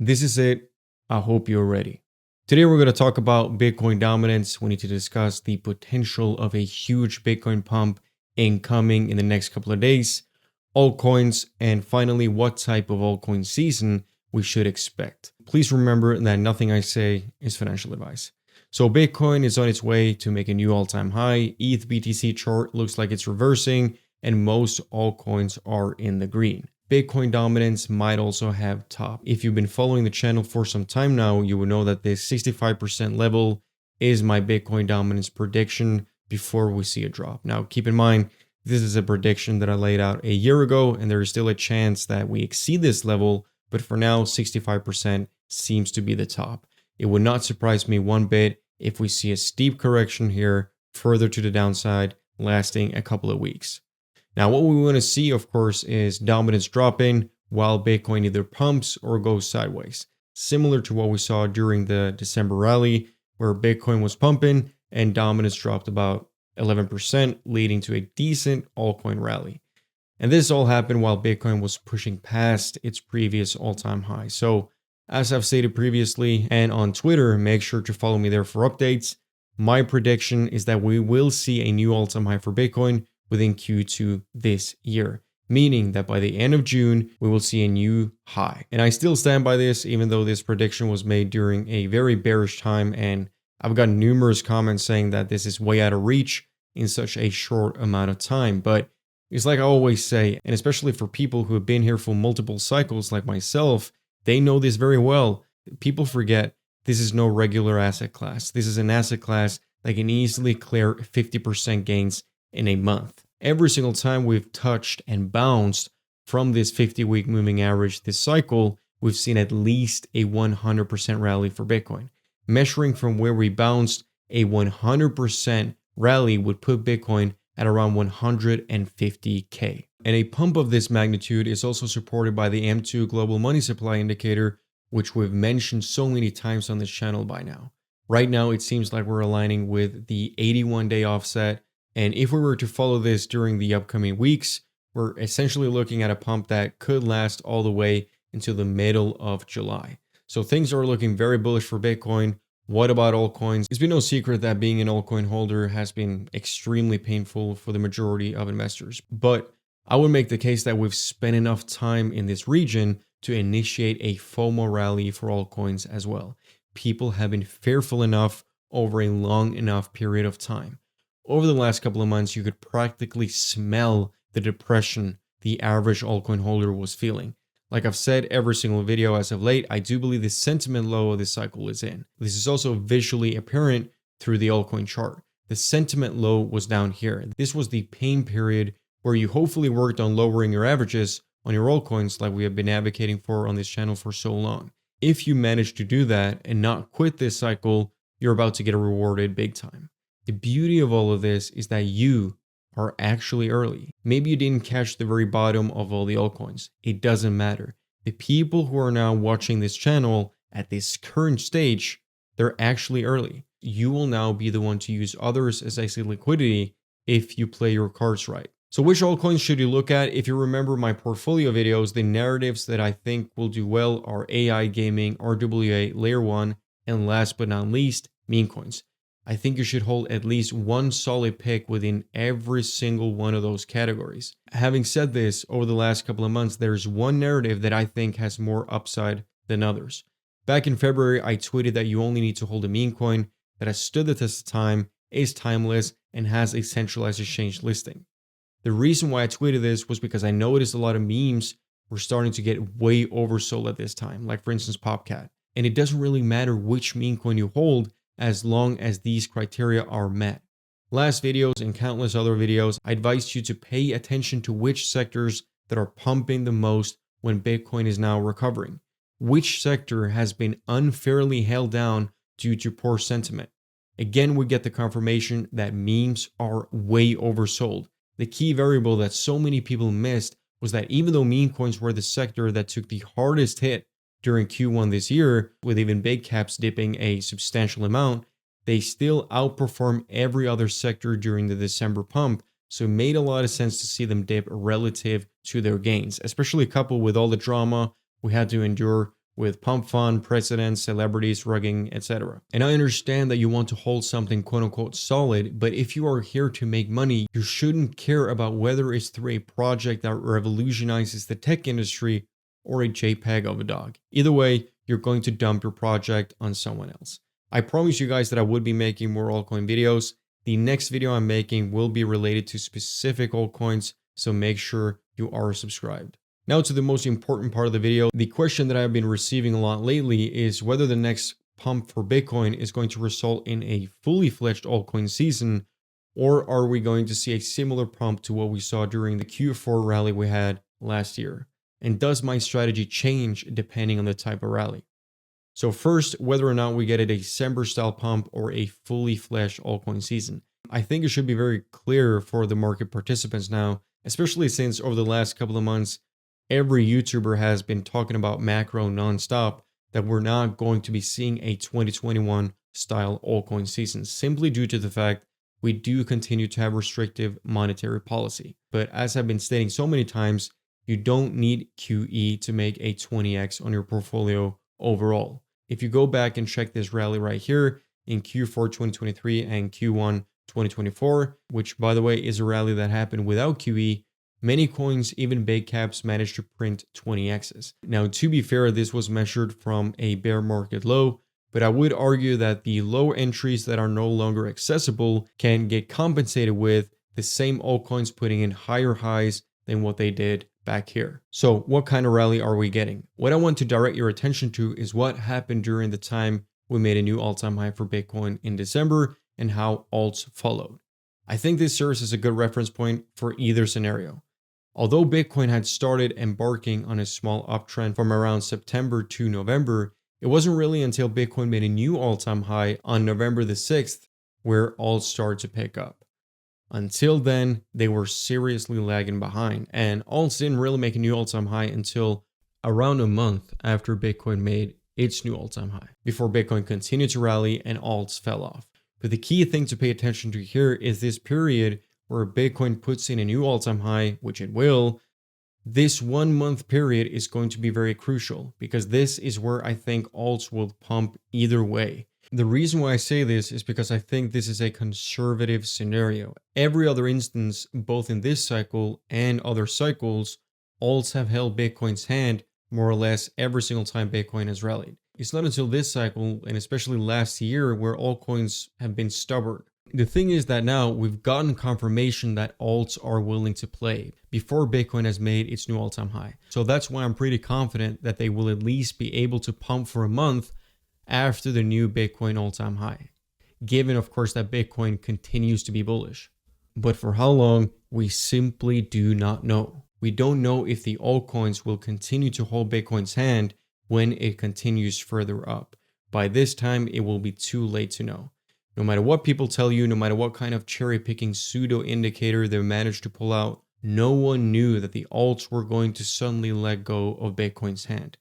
This is it. I hope you're ready. Today we're going to talk about Bitcoin dominance. We need to discuss the potential of a huge Bitcoin pump incoming in the next couple of days, altcoins, and finally what type of altcoin season we should expect. Please remember that nothing I say is financial advice. So Bitcoin is on its way to make a new all-time high. ETH BTC chart looks like it's reversing, and most altcoins are in the green. Bitcoin dominance might also have topped. If you've been following the channel for some time now, you will know that this 65% level is my Bitcoin dominance prediction before we see a drop. Now, keep in mind, this is a prediction that I laid out a year ago, and there is still a chance that we exceed this level, but for now, 65% seems to be the top. It would not surprise me one bit if we see a steep correction here further to the downside, lasting a couple of weeks. Now, what we want to see, of course, is dominance dropping while Bitcoin either pumps or goes sideways, similar to what we saw during the December rally, where Bitcoin was pumping and dominance dropped about 11%, leading to a decent altcoin rally. And this all happened while Bitcoin was pushing past its previous all-time high. So, as I've stated previously and on Twitter, make sure to follow me there for updates. My prediction is that we will see a new all-time high for Bitcoin within Q2 this year, meaning that by the end of June, we will see a new high. And I still stand by this, even though this prediction was made during a very bearish time, and I've got numerous comments saying that this is way out of reach in such a short amount of time. But it's like I always say, and especially for people who have been here for multiple cycles like myself, they know this very well. People forget this is no regular asset class. This is an asset class that can easily clear 50% gains in a month. Every single time we've touched and bounced from this 50-week moving average this cycle, we've seen at least a 100% rally for Bitcoin. Measuring from where we bounced, a 100% rally would put Bitcoin at around 150K. And a pump of this magnitude is also supported by the M2 Global Money Supply Indicator, which we've mentioned so many times on this channel by now. Right now, it seems like we're aligning with the 81-day offset. And if we were to follow this during the upcoming weeks, we're essentially looking at a pump that could last all the way until the middle of July. So things are looking very bullish for Bitcoin. What about altcoins? It's been no secret that being an altcoin holder has been extremely painful for the majority of investors. But I would make the case that we've spent enough time in this region to initiate a FOMO rally for altcoins as well. People have been fearful enough over a long enough period of time. Over the last couple of months, you could practically smell the depression the average altcoin holder was feeling. Like I've said every single video as of late, I do believe the sentiment low of this cycle is in. This is also visually apparent through the altcoin chart. The sentiment low was down here. This was the pain period where you hopefully worked on lowering your averages on your altcoins like we have been advocating for on this channel for so long. If you manage to do that and not quit this cycle, you're about to get rewarded big time. The beauty of all of this is that you are actually early. Maybe you didn't catch the very bottom of all the altcoins. It doesn't matter. The people who are now watching this channel at this current stage, they're actually early. You will now be the one to use others as exit liquidity if you play your cards right. So which altcoins should you look at? If you remember my portfolio videos, the narratives that I think will do well are AI, gaming, RWA, layer 1, and last but not least, Memecoins. I think you should hold at least one solid pick within every single one of those categories. Having said this, over the last couple of months, there's one narrative that I think has more upside than others. Back in February, I tweeted that you only need to hold a meme coin that has stood the test of time, is timeless, and has a centralized exchange listing. The reason why I tweeted this was because I noticed a lot of memes were starting to get way oversold at this time, like for instance Popcat. And it doesn't really matter which meme coin you hold, as long as these criteria are met. Last videos and countless other videos, I advised you to pay attention to which sectors that are pumping the most when Bitcoin is now recovering. Which sector has been unfairly held down due to poor sentiment. Again, we get the confirmation that memes are way oversold. The key variable that so many people missed was that even though meme coins were the sector that took the hardest hit during Q1 this year, with even big caps dipping a substantial amount, they still outperformed every other sector during the December pump, so it made a lot of sense to see them dip relative to their gains, especially coupled with all the drama we had to endure with pump fund, presidents, celebrities, rugging, etc. And I understand that you want to hold something quote unquote solid, but if you are here to make money, you shouldn't care about whether it's through a project that revolutionizes the tech industry or a JPEG of a dog. Either way, you're going to dump your project on someone else. I promise you guys that I would be making more altcoin videos. The next video I'm making will be related to specific altcoins, so make sure you are subscribed. Now to the most important part of the video. The question that I've been receiving a lot lately is whether the next pump for Bitcoin is going to result in a fully fledged altcoin season, or are we going to see a similar pump to what we saw during the Q4 rally we had last year? And does my strategy change depending on the type of rally? So first, whether or not we get a December style pump or a fully fledged altcoin season. I think it should be very clear for the market participants now, especially since over the last couple of months, every YouTuber has been talking about macro nonstop, that we're not going to be seeing a 2021 style altcoin season simply due to the fact we do continue to have restrictive monetary policy. But as I've been stating so many times, you don't need QE to make a 20x on your portfolio overall. If you go back and check this rally right here in Q4 2023 and Q1 2024, which by the way is a rally that happened without QE, many coins, even big caps, managed to print 20x's. Now, to be fair, this was measured from a bear market low, but I would argue that the low entries that are no longer accessible can get compensated with the same altcoins putting in higher highs than what they did back here. So what kind of rally are we getting? What I want to direct your attention to is what happened during the time we made a new all-time high for Bitcoin in December and how alts followed. I think this serves as a good reference point for either scenario. Although Bitcoin had started embarking on a small uptrend from around September to November, it wasn't really until Bitcoin made a new all-time high on November the 6th where alts started to pick up. Until then, they were seriously lagging behind, and alts didn't really make a new all-time high until around a month after Bitcoin made its new all-time high, before Bitcoin continued to rally and alts fell off. But the key thing to pay attention to here is this period where Bitcoin puts in a new all-time high, which it will. This 1 month period is going to be very crucial because this is where I think alts will pump either way. The reason why I say this is because I think this is a conservative scenario. Every other instance, both in this cycle and other cycles, alts have held Bitcoin's hand more or less every single time Bitcoin has rallied. It's not until this cycle, and especially last year, where altcoins have been stubborn. The thing is that now we've gotten confirmation that alts are willing to play before Bitcoin has made its new all-time high. So that's why I'm pretty confident that they will at least be able to pump for a month after the new Bitcoin all-time high, given of course that Bitcoin continues to be bullish. But for how long, we simply do not know. We don't know if the altcoins will continue to hold Bitcoin's hand when it continues further up. By this time, it will be too late to know. No matter what people tell you, no matter what kind of cherry-picking pseudo indicator they managed to pull out, no one knew that the alts were going to suddenly let go of Bitcoin's hand.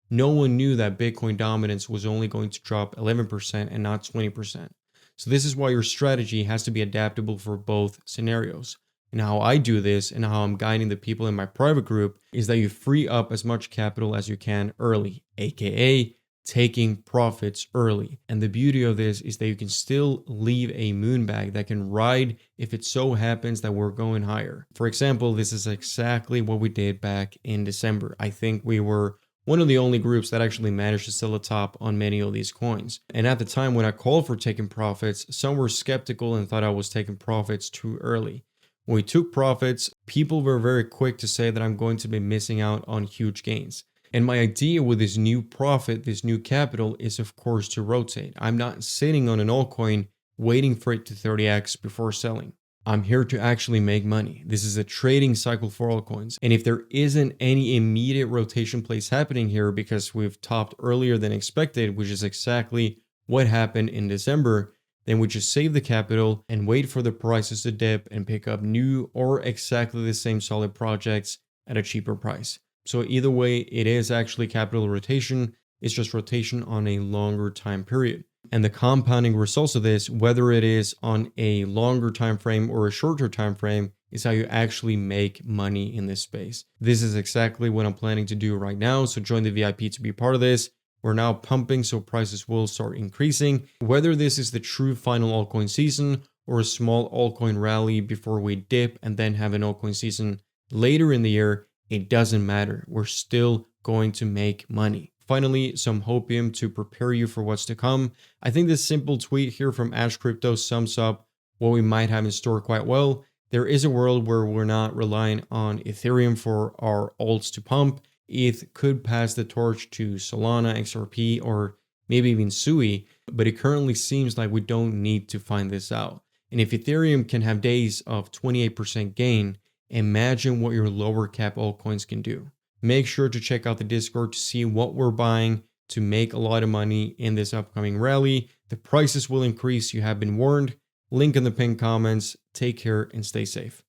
No one knew that Bitcoin dominance was only going to drop 11% and not 20%. So this is why your strategy has to be adaptable for both scenarios. And how I do this and how I'm guiding the people in my private group is that you free up as much capital as you can early, aka taking profits early. And the beauty of this is that you can still leave a moon bag that can ride if it so happens that we're going higher. For example, this is exactly what we did back in December. I think we were one of the only groups that actually managed to sell a top on many of these coins. And at the time when I called for taking profits, some were skeptical and thought I was taking profits too early. When we took profits, people were very quick to say that I'm going to be missing out on huge gains. And my idea with this new profit, this new capital, is of course to rotate. I'm not sitting on an altcoin waiting for it to 30x before selling. I'm here to actually make money. This is a trading cycle for altcoins. And if there isn't any immediate rotation plays happening here because we've topped earlier than expected, which is exactly what happened in December, then we just save the capital and wait for the prices to dip and pick up new or exactly the same solid projects at a cheaper price. So either way, it is actually capital rotation. It's just rotation on a longer time period. And the compounding results of this, whether it is on a longer time frame or a shorter time frame, is how you actually make money in this space. This is exactly what I'm planning to do right now. So join the VIP to be part of this. We're now pumping, so prices will start increasing. Whether this is the true final altcoin season or a small altcoin rally before we dip and then have an altcoin season later in the year, it doesn't matter. We're still going to make money. Finally, some hopium to prepare you for what's to come. I think this simple tweet here from Ash Crypto sums up what we might have in store quite well. There is a world where we're not relying on Ethereum for our alts to pump. ETH could pass the torch to Solana, XRP, or maybe even Sui, but it currently seems like we don't need to find this out. And if Ethereum can have days of 28% gain, imagine what your lower cap altcoins can do. Make sure to check out the Discord to see what we're buying to make a lot of money in this upcoming rally. The prices will increase, you have been warned. Link in the pinned comments. Take care and stay safe.